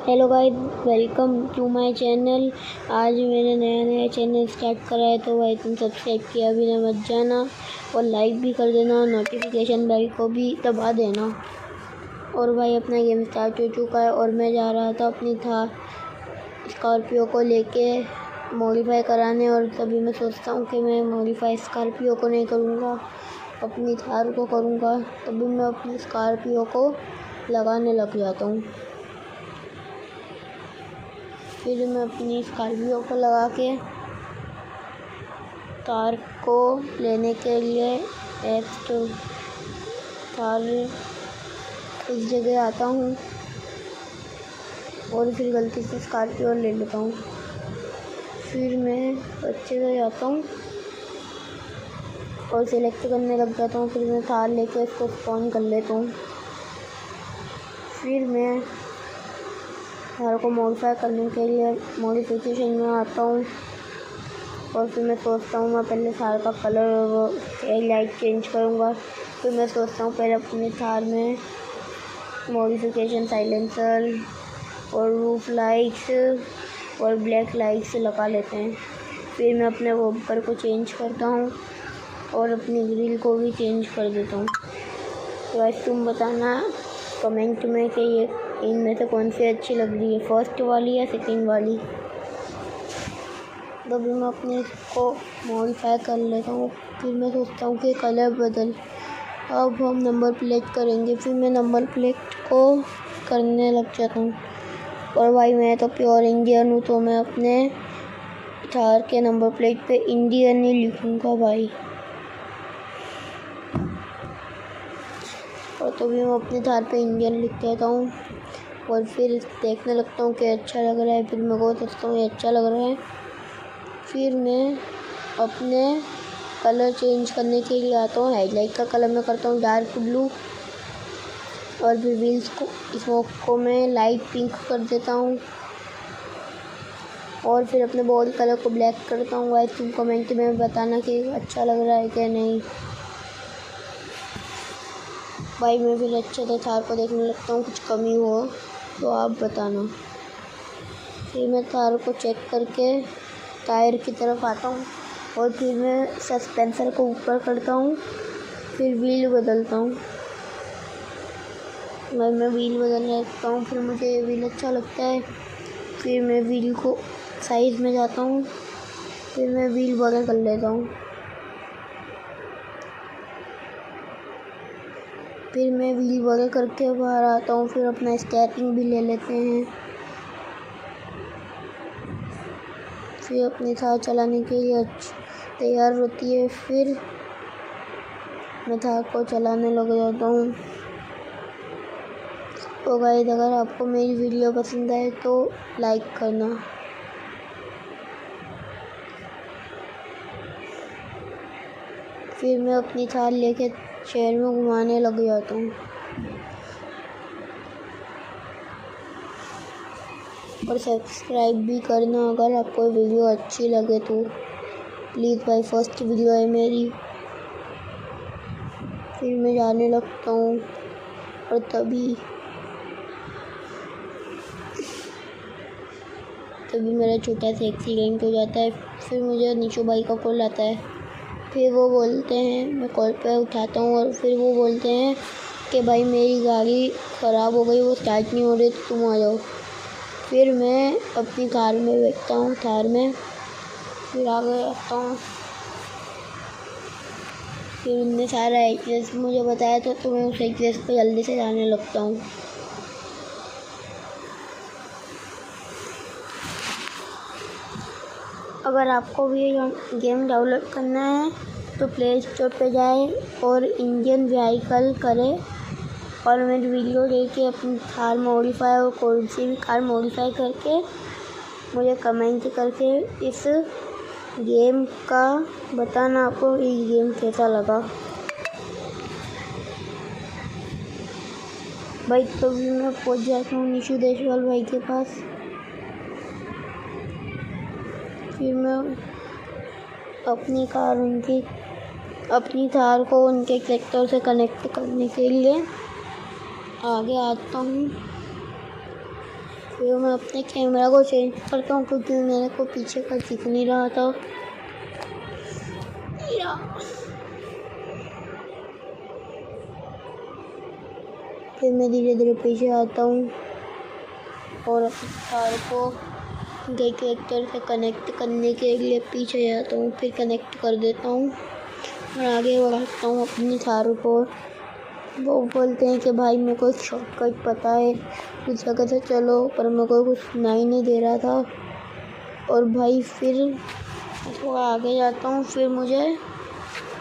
Hello guys, welcome to my channel. आज मैंने नया चैनल स्टार्ट करा है, तो भाई तुम सब्सक्राइब किया भी ना मत जाना और लाइक भी कर देना और नोटिफिकेशन बेल को भी दबा देना। और भाई अपना गेम स्टार्ट हो चुका है और मैं जा रहा था अपनी थार स्कॉर्पियो को लेके मॉडिफाई कराने। और तभी मैं सोचता हूँ कि मैं मॉडिफाई स्कॉर्पियो को नहीं करूँगा, अपनी थार को करूँगा। तभी मैं अपनी स्कॉर्पियो को लगाने लग जाता हूँ। फिर मैं अपनी स्कॉर्पियो को लगा के थार को लेने के लिए थार इस जगह आता हूँ और फिर गलती से स्कॉर्पियो ले लेता हूँ। फिर मैं अच्छे से जाता हूँ और सिलेक्ट करने लग जाता हूँ। फिर मैं थार लेके उसको स्पॉन कर लेता हूँ। फिर मैं थार को मॉडिफाई करने के लिए मॉडिफिकेशन में आता हूँ और फिर मैं सोचता हूँ मैं पहले थार का कलर और टेल लाइट चेंज करूँगा। फिर मैं सोचता हूँ पहले अपनी थार में मॉडिफिकेशन साइलेंसर और रूफ लाइट्स और ब्लैक लाइट्स लगा लेते हैं। फिर मैं अपने वॉपर को चेंज करता हूँ और अपनी ग्रिल को भी चेंज कर देता हूँ। तो आज तुम बताना कमेंट में कि ये इनमें से कौन सी अच्छी लग रही है, फर्स्ट वाली या सेकंड वाली। तो भी मैं अपने इसको मॉडिफाई कर लेता हूँ। फिर मैं सोचता हूँ कि कलर बदल, अब हम नंबर प्लेट करेंगे। फिर मैं नंबर प्लेट को करने लग जाता हूँ। और भाई मैं तो प्योर इंडियन हूँ, तो मैं अपने थार के नंबर प्लेट पे इंडियन ही लिखूँगा भाई। और तो भी मैं अपने थार पे इंडियन लिख देता हूँ और फिर देखने लगता हूँ कि अच्छा लग रहा है। फिर मैं को सोचता हूँ ये अच्छा लग रहा है। फिर मैं अपने कलर चेंज करने के लिए आता हूँ। हेडलाइट का कलर मैं करता हूँ डार्क ब्लू और फिर व्हील्स को स्मोक को मैं लाइट पिंक कर देता हूँ और फिर अपने बॉडी कलर को ब्लैक करता हूँ। भाई तुम कमेंट में बताना कि अच्छा लग रहा है क्या नहीं। भाई मैं फिर अच्छे से थार को देखने लगता हूँ, कुछ कमी हो तो आप बताना। फिर मैं थार को चेक करके टायर की तरफ आता हूँ और फिर मैं सस्पेंसर को ऊपर करता हूँ। फिर व्हील बदलता हूँ। मैं व्हील बदलने लगता हूँ। फिर मुझे ये व्हील अच्छा लगता है। फिर मैं व्हील को साइज़ में जाता हूँ। फिर मैं व्हील बड़ा कर लेता हूँ। फिर मैं व्हील बड़ा करके बाहर आता हूँ। फिर अपना स्टेयरिंग भी ले लेते हैं। फिर अपनी थार चलाने के लिए तैयार होती है। फिर मैं थार को चलाने लग जाता हूँ। तो गाइस, अगर आपको मेरी वीडियो पसंद आए तो लाइक करना। फिर मैं अपनी थार लेके शहर में घुमाने लग जाता हूँ। और सब्सक्राइब भी करना अगर आपको वीडियो अच्छी लगे तो प्लीज़ भाई, फर्स्ट वीडियो है मेरी। फिर मैं जाने लगता हूँ और तभी मेरा छोटा सा एक्सीडेंट हो जाता है। फिर मुझे नीशू भाई का कॉल आता है। फिर वो बोलते हैं, मैं कॉल पे उठाता हूँ और फिर वो बोलते हैं कि भाई मेरी गाड़ी ख़राब हो गई, वो स्टार्ट नहीं हो रही, तो तुम आ जाओ। फिर मैं अपनी कार में बैठता हूँ, थार में। फिर आगे जाता हूँ। फिर उनने सारा एड्रेस मुझे बताया था, तो मैं उस एड्रेस पर जल्दी से जाने लगता हूँ। अगर आपको भी गेम डाउनलोड करना है तो प्ले स्टोर पे जाएं और इंडियन व्हीकल करें और मेरी वीडियो देखे अपनी कार मॉडिफाई और कोई सी भी कार मॉडिफाई करके मुझे कमेंट करके इस गेम का बताना आपको ये गेम कैसा लगा। भाई तो भी मैं पहुंच जाता हूँ नीशू देशवाल भाई के पास। फिर मैं अपनी थार को उनके ट्रैक्टर से कनेक्ट करने के लिए आगे आता हूँ। फिर मैं अपने कैमरा को चेंज करता हूँ क्योंकि मेरे को पीछे का दिख नहीं रहा था। फिर मैं धीरे धीरे पीछे आता हूँ और अपनी कार को कैरेक्टर से कनेक्ट करने के लिए पीछे जाता हूँ। फिर कनेक्ट कर देता हूँ और आगे बढ़ाता हूँ अपनी थार को। वो बोलते हैं कि भाई मेरे को एक शॉर्टकट पता है, उस जगह से चलो, पर मेरे को कुछ सुनाई नहीं दे रहा था। और भाई फिर थोड़ा आगे जाता हूँ, फिर मुझे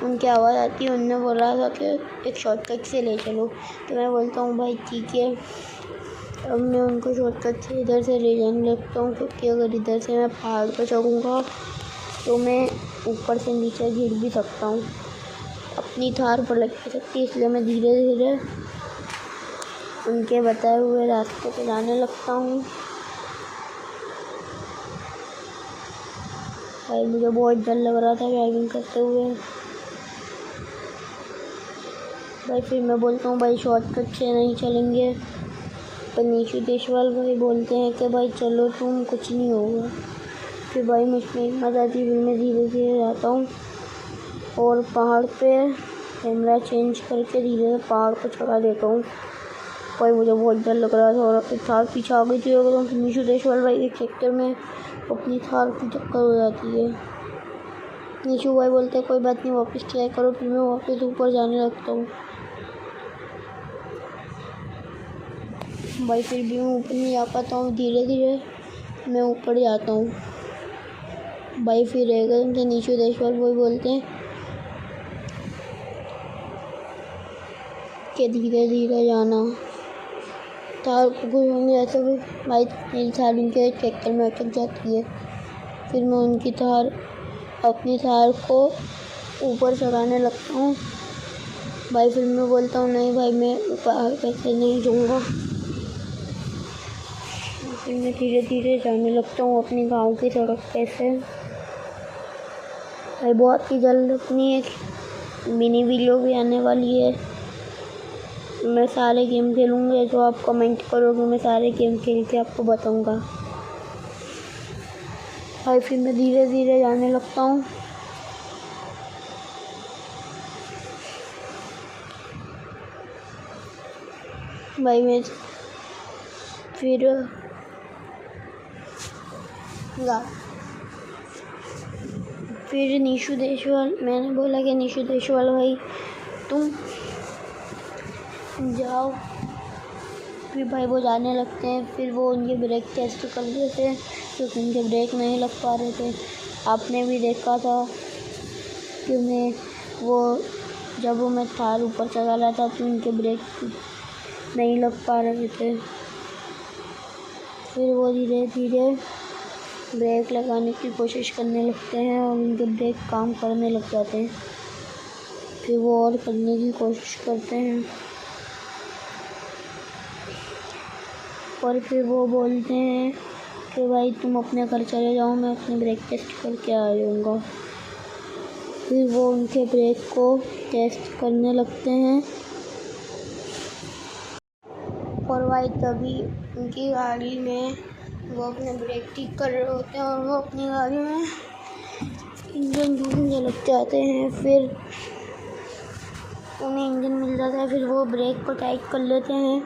उनकी आवाज़ आती है। उनने बोला था कि एक शॉर्टकट से ले चलो, तो मैं बोलता हूँ भाई ठीक है। अब मैं उनको शॉर्टकट से इधर से ले जाने लगता हूँ क्योंकि अगर इधर से मैं पहाड़ पर चढ़ूँगा तो मैं ऊपर से नीचे गिर भी सकता हूँ, अपनी थार पर लग सकती। इसलिए मैं धीरे धीरे उनके बताए हुए रास्ते पे जाने लगता हूँ। भाई मुझे बहुत डर लग रहा था ड्राइविंग करते हुए। भाई फिर मैं बोलता हूँ भाई शॉर्टकट से नहीं चलेंगे, पर नीशू देशवाल भाई बोलते हैं कि भाई चलो तुम, कुछ नहीं होगा। फिर भाई मुझ में हिम्मत आती, फिर मैं धीरे धीरे जाता हूँ और पहाड़ पे कैमरा चेंज करके धीरे से पहाड़ को चढ़ा देता हूँ। भाई मुझे बहुत डर लग रहा था और थार पीछे आ गई थी एकदम। नीशू देशवाल भाई एक सेक्टर में अपनी थार की टक्कर हो जाती है। नीशू भाई बोलते हैं कोई बात नहीं, वापस ट्राई करो। फिर मैं वापस ऊपर जाने लगता हूँ। भाई फिर भी मैं ऊपर नहीं जा पाता हूँ, धीरे धीरे मैं ऊपर जाता हूँ। भाई फिर एकदम से नीशू देशवाल भाई बोलते हैं कि धीरे धीरे जाना, थार को कुछ होंगे ऐसा भी। भाई मेरी थार उनके ट्रैक्टर में अटक जाती है। फिर मैं उनकी थार, अपनी थार को ऊपर चढ़ाने लगता हूँ। भाई फिर मैं बोलता हूँ नहीं भाई मैं ऊपर कैसे नहीं जाऊँगा। फिर मैं धीरे धीरे जाने लगता हूँ अपने गांव की सड़क पे से। भाई बहुत ही जल्द अपनी एक मिनी वीडियो भी आने वाली है। मैं सारे गेम खेलूँगा, जो आप कमेंट करोगे मैं सारे गेम खेल के आपको बताऊँगा। भाई फिर मैं धीरे धीरे जाने लगता हूँ। भाई मैं फिर नीशू देशवाल, मैंने बोला कि नीशू देशवाल भाई तुम जाओ। फिर भाई वो जाने लगते हैं। फिर वो उनके ब्रेक टेस्ट कर लेते हैं क्योंकि उनके ब्रेक नहीं लग पा रहे थे। आपने भी देखा था कि जब मैं थार ऊपर चला रहा था तो उनके ब्रेक नहीं लग पा रहे थे। फिर वो धीरे धीरे ब्रेक लगाने की कोशिश करने लगते हैं और उनके ब्रेक काम करने लग जाते हैं। फिर वो और करने की कोशिश करते हैं और फिर वो बोलते हैं कि भाई तुम अपने घर चले जाओ, मैं अपने ब्रेक टेस्ट करके आ जाऊँगा। फिर वो उनके ब्रेक को टेस्ट करने लगते हैं और भाई तभी उनकी गाड़ी में वो अपने ब्रेक ठीक कर रहे होते हैं और वो अपनी गाड़ी में इंजन ढूंढने लग जाते हैं। फिर उन्हें इंजन मिल जाता है। फिर वो ब्रेक को टाइट कर लेते हैं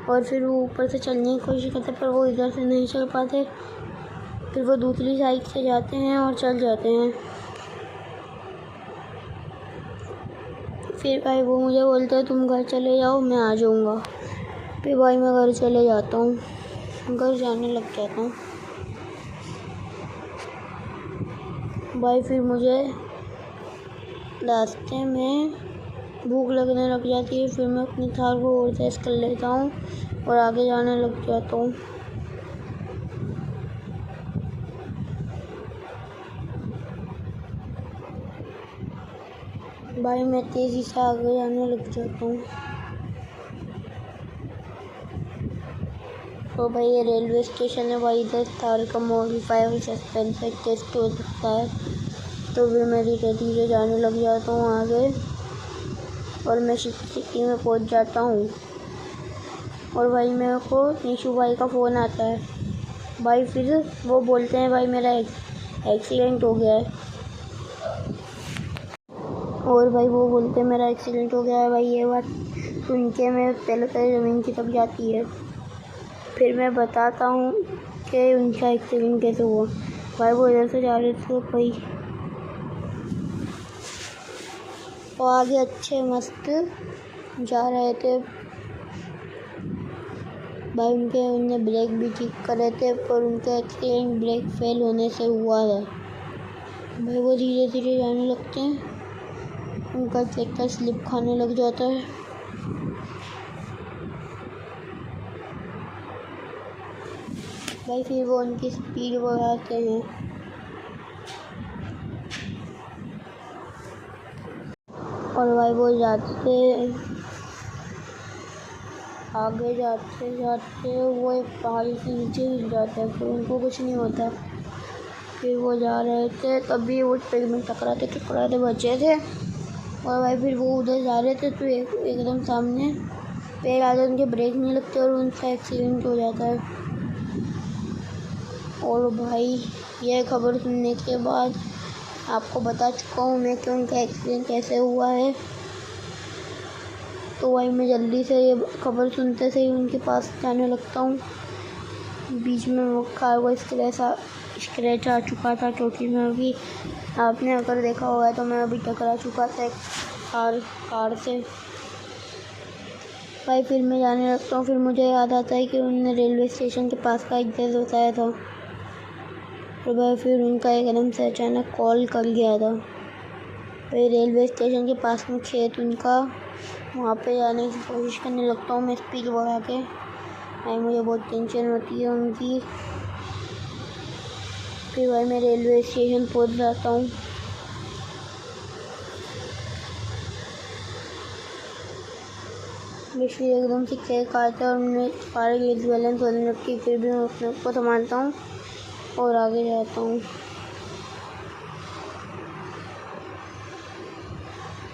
और फिर वो ऊपर से चलने की कोशिश करते हैं, पर वो इधर से नहीं चल पाते। फिर वो दूसरी साइड से जाते हैं और चल जाते हैं। फिर भाई वो मुझे बोलते हैं तुम घर चले जाओ, मैं आ जाऊँगा। फिर भाई मैं घर चले जाता हूँ, घर जाने लग जाता हूँ। भाई फिर मुझे रास्ते में भूख लगने लग जाती है। फिर मैं अपनी थार को और तेज़ कर लेता हूँ और आगे जाने लग जाता हूँ। भाई मैं तेज़ी से आगे जाने लग जाता हूँ। तो भाई ये रेलवे स्टेशन है। भाई इधर थार का मॉडिफाई और सस्पेंस टेस्ट हो सकता है। तो फिर मैं धीरे धीरे जाने लग जाता हूँ आगे और मैं सिटी में पहुँच जाता हूँ और भाई मेरे को निशु भाई का फ़ोन आता है। भाई फिर वो बोलते हैं भाई मेरा एक्सीडेंट हो गया है। और भाई वो बोलते हैं मेरा एक्सीडेंट हो गया है। भाई ये बात सुन के मैं पहले ज़मीन की तब जाती है। फिर मैं बताता हूँ कि उनका एक्सीडेंट कैसे हुआ। भाई वो इधर से जा रहे थे भाई, वो आगे अच्छे मस्त जा रहे थे भाई। उनने ब्रेक भी ठीक कर रहे थे, पर उनका एक्सीडेंट ब्रेक फेल होने से हुआ था। भाई वो धीरे धीरे जाने लगते हैं, उनका ट्रैक्टर स्लिप खाने लग जाता है। भाई फिर वो उनकी स्पीड बढ़ाते हैं और भाई वो आगे जाते जाते वो एक पहाड़ी से नीचे गिर जाते हैं, फिर उनको कुछ नहीं होता। फिर वो जा रहे थे, तभी वो पेड़ में टकराते बचे थे। और भाई फिर वो उधर जा रहे थे तो एकदम सामने पेड़ आ जाते, उनके ब्रेक नहीं लगते और उनका एक्सीडेंट हो जाता है। और भाई ये खबर सुनने के बाद आपको बता चुका हूँ मैं कि उनका एक्सीडेंट कैसे हुआ है। तो भाई मैं जल्दी से ये खबर सुनते से ही उनके पास जाने लगता हूँ। बीच में वो कार को स्क्रैच आ चुका था, क्योंकि मैं अभी, आपने अगर देखा होगा तो मैं अभी टकरा चुका था एक कार से। भाई फिर मैं जाने लगता हूँ। फिर मुझे याद आता है कि उन्होंने रेलवे स्टेशन के पास का एड्रेस बताया था। और भाई फिर उनका एकदम से अचानक कॉल कर गया था। फिर रेलवे स्टेशन के पास में खेत उनका, वहाँ पे जाने की कोशिश करने लगता हूँ मैं स्पीड बढ़ा के। भाई मुझे बहुत टेंशन होती है उनकी। फिर भाई मैं रेलवे स्टेशन पहुँच जाता हूँ। फिर एकदम से केक आता है और मैं सारे गेट बैलेंस होने लगती है। फिर भी मैं अपने को संभालता हूँ और आगे जाता हूँ।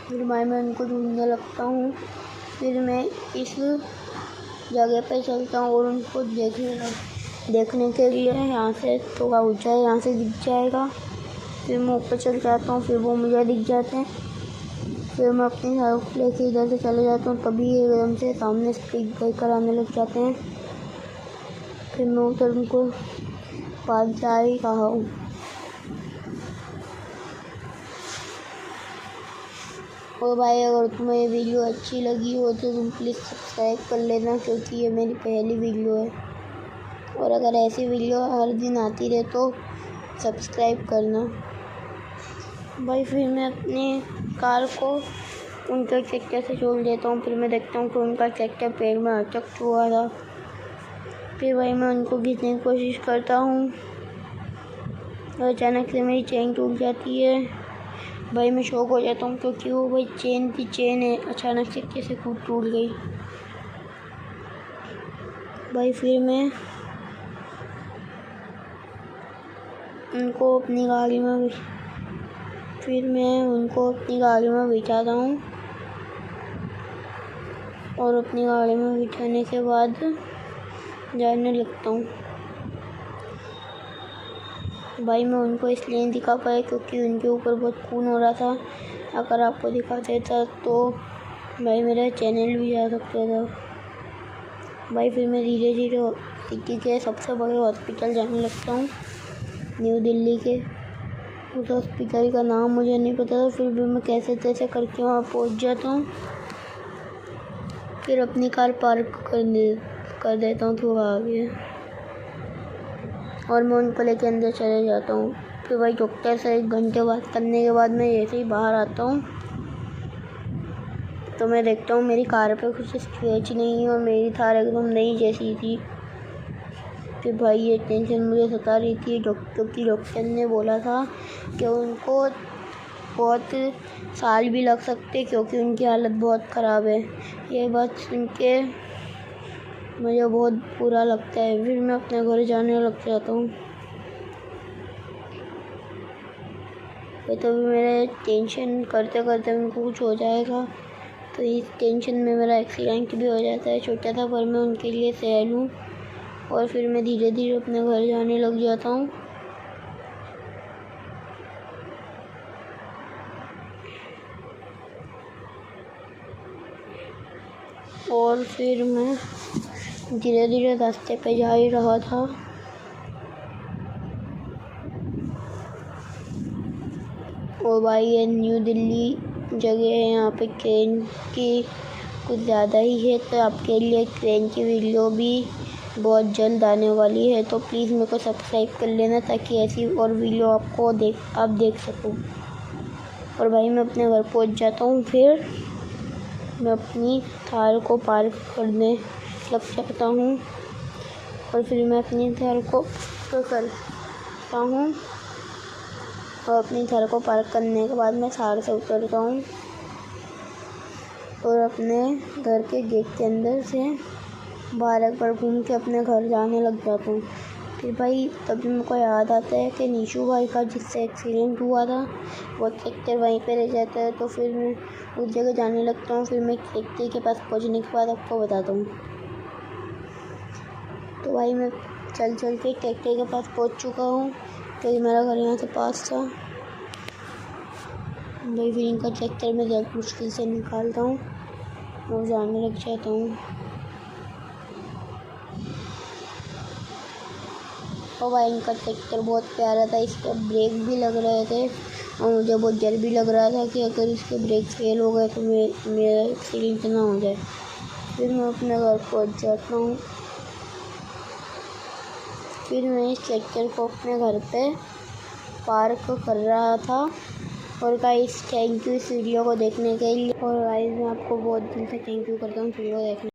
फिर भाई मैं उनको ढूंढने लगता हूँ। फिर मैं इस जगह पे चलता हूँ और उनको देखने के लिए यहाँ से थोड़ा ऊंचा है, यहाँ से दिख जाएगा। फिर मैं ऊपर चल जाता हूँ, फिर वो मुझे दिख जाते हैं। फिर मैं अपनी हेल्प लेके इधर से चले जाता हूँ, तभी एकदम से सामने स्पीड ब्रेकर आने लग जाते हैं। फिर मैं उधर उनको पास जा ही रहा हूँ। और भाई अगर तुम्हें ये वीडियो अच्छी लगी हो तो तुम प्लीज़ सब्सक्राइब कर लेना, क्योंकि ये मेरी पहली वीडियो है। और अगर ऐसी वीडियो हर दिन आती रहे तो सब्सक्राइब करना। भाई फिर मैं अपनी कार को उनके ट्रैक्टर से जोड़ देता हूँ। फिर मैं देखता हूँ कि उनका ट्रैक्टर पेड़ में अटक चुका था। फिर भाई मैं उनको खींचने की कोशिश करता हूँ और अचानक से मेरी चेन टूट जाती है। भाई मैं शॉक हो जाता हूँ, क्योंकि वो भाई चेन है अचानक से कैसे टूट गई। भाई फिर मैं उनको अपनी गाड़ी में बिठाता हूँ और अपनी गाड़ी में बिठाने के बाद जाने लगता हूँ। भाई मैं उनको इसलिए नहीं दिखा पाया क्योंकि उनके ऊपर बहुत खून हो रहा था। अगर आपको दिखा देता तो भाई मेरा चैनल भी जा सकता था। भाई फिर मैं धीरे धीरे सिटी के सबसे बड़े हॉस्पिटल जाने लगता हूँ, न्यू दिल्ली के। उस हॉस्पिटल का नाम मुझे नहीं पता था, फिर भी मैं कैसे तैसे करके वहाँ पहुँच जाता हूँ। फिर अपनी कार पार्क कर देता हूँ थोड़ा आगे और मैं उनको लेके अंदर चले जाता हूँ। फिर भाई डॉक्टर से 1 घंटे बात करने के बाद मैं ऐसे ही बाहर आता हूँ तो मैं देखता हूँ मेरी कार पे कुछ स्क्रैच नहीं है और मेरी थार एकदम नई जैसी थी। फिर भाई ये टेंशन मुझे सता रही थी, क्योंकि डॉक्टर ने बोला था कि उनको बहुत साल भी लग सकते क्योंकि उनकी हालत बहुत ख़राब है। ये बात सुन के मुझे बहुत बुरा लगता है। फिर मैं अपने घर जाने लग जाता हूँ। तो भी मेरे टेंशन करते करते उनको कुछ हो जाएगा तो इस टेंशन में मेरा एक्सीडेंट भी हो जाता है छोटा सा, पर मैं उनके लिए सैड हूँ। और फिर मैं धीरे धीरे अपने घर जाने लग जाता हूँ। और फिर मैं धीरे धीरे रास्ते पे जा ही रहा था। और भाई ये न्यू दिल्ली जगह है, यहाँ पे ट्रेन की कुछ ज़्यादा ही है, तो आपके लिए ट्रेन की वीडियो भी बहुत जल्द आने वाली है। तो प्लीज़ मेरे को सब्सक्राइब कर लेना ताकि ऐसी और वीडियो आप देख सको। और भाई मैं अपने घर पहुँच जाता हूँ। फिर मैं अपनी थार को पार्क करने लग जाता हूँ। और फिर मैं अपनी थार को करता हूँ। और अपनी थार को पार्क करने के बाद मैं थार से उतरता हूँ और अपने घर के गेट के अंदर से बाहर एक बार घूम के अपने घर जाने लग जाता हूँ। फिर भाई तभी मेरे को याद आता है कि नीशू भाई का जिससे एक्सीडेंट हुआ था वो ट्रैक्टर वहीं पे रह जाता है। तो फिर मैं उस जगह जाने लगता हूँ। फिर मैं ट्रैक्टर के पास पहुँचने के बाद आपको बताता हूँ। तो भाई मैं चल के ट्रैक्टर के पास पहुँच चुका हूँ, क्योंकि मेरा घर यहाँ से पास था। भाई फिर इनका ट्रैक्टर मैं बहुत मुश्किल से निकालता हूँ और जाने लग जाता हूँ। और भाई इनका ट्रैक्टर बहुत प्यारा था, इसके ब्रेक भी लग रहे थे और मुझे बहुत डर भी लग रहा था कि अगर इसके ब्रेक फेल हो गए तो मेरा एक्सीडेंट ना हो जाए। फिर मैं अपने घर पहुँच जाता हूँ। फिर मैं इस ट्रैक्टर को अपने घर पे पार्क कर रहा था। और गाइस थैंक यू इस वीडियो को देखने के लिए। और गाइस मैं आपको बहुत दिल से थैंक यू करता हूँ वीडियो देखने